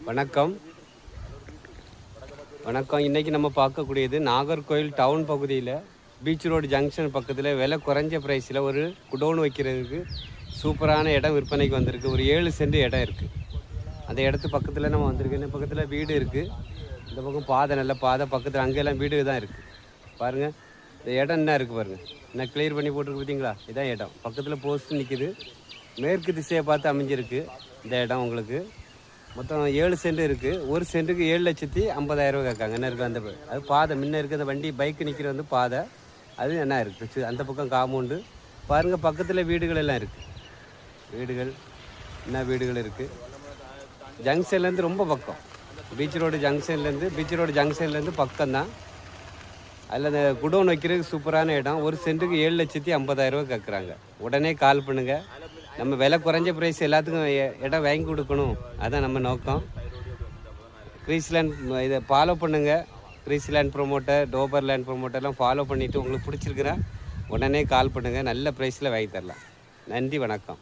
வணக்கம் வணக்கம். இன்றைக்கி நம்ம பார்க்கக்கூடியது நாகர்கோவில் டவுன் பகுதியில் பீச் ரோடு ஜங்ஷன் பக்கத்தில் விலை குறைஞ்ச ப்ரைஸில் ஒரு குடோன் வைக்கிறதுக்கு சூப்பரான இடம் விற்பனைக்கு வந்திருக்கு. ஒரு 7 சென்ட் இடம் இருக்குது. அந்த இடத்து பக்கத்தில் நம்ம வந்திருக்கு. இந்த பக்கத்தில் வீடு இருக்குது. இந்த பக்கம் பாதை, நல்ல பாதை பக்கத்தில் அங்கெல்லாம் வீடு தான் இருக்குது. பாருங்கள், இந்த இடம் என்ன இருக்குது பாருங்கள், என்ன கிளியர் பண்ணி போட்டிருக்கு பார்த்தீங்களா? இதான் இடம். பக்கத்தில் போஸ்ட் நிற்கிது. மேற்கு திசையை பார்த்து அமைஞ்சிருக்கு இந்த இடம். உங்களுக்கு மொத்தம் 7 சென்ட் இருக்குது. ஒரு சென்ட்டுக்கு 7,50,000 கேட்காங்க. என்ன இருக்குது அந்த அது பாதை முன்ன இருக்குது. அந்த வண்டி பைக்கு நிற்கிற வந்து பாதை அது என்ன இருக்குது. அந்த பக்கம் காம்பவுண்டு பாருங்கள். பக்கத்தில் வீடுகள் எல்லாம் இருக்குது. வீடுகள் என்ன வீடுகள் இருக்குது. ஜங்ஷன்லேருந்து ரொம்ப பக்கம். பீச் ரோடு ஜங்ஷன்லேருந்து பக்கம்தான். அதில் அந்த குடோன் வைக்கிறதுக்கு சூப்பரான இடம். ஒரு சென்ட்டுக்கு 7,50,000 கேட்குறாங்க. உடனே கால் பண்ணுங்கள். நம்ம விலை குறைஞ்ச ப்ரைஸ் எல்லாத்துக்கும் இடம் வாங்கி கொடுக்கணும், அதுதான் நம்ம நோக்கம். கிரீஸ்லேண்ட் இதை ஃபாலோ பண்ணுங்கள். கிரீஸ்லேண்ட் ப்ரொமோட்டர், டோபர் லேண்ட் ப்ரொமோட்டர்லாம் ஃபாலோ பண்ணிவிட்டு உங்களுக்கு பிடிச்சிருக்கிறா உடனே கால் பண்ணுங்கள். நல்ல ப்ரைஸில் வாங்கி தரலாம். நன்றி, வணக்கம்.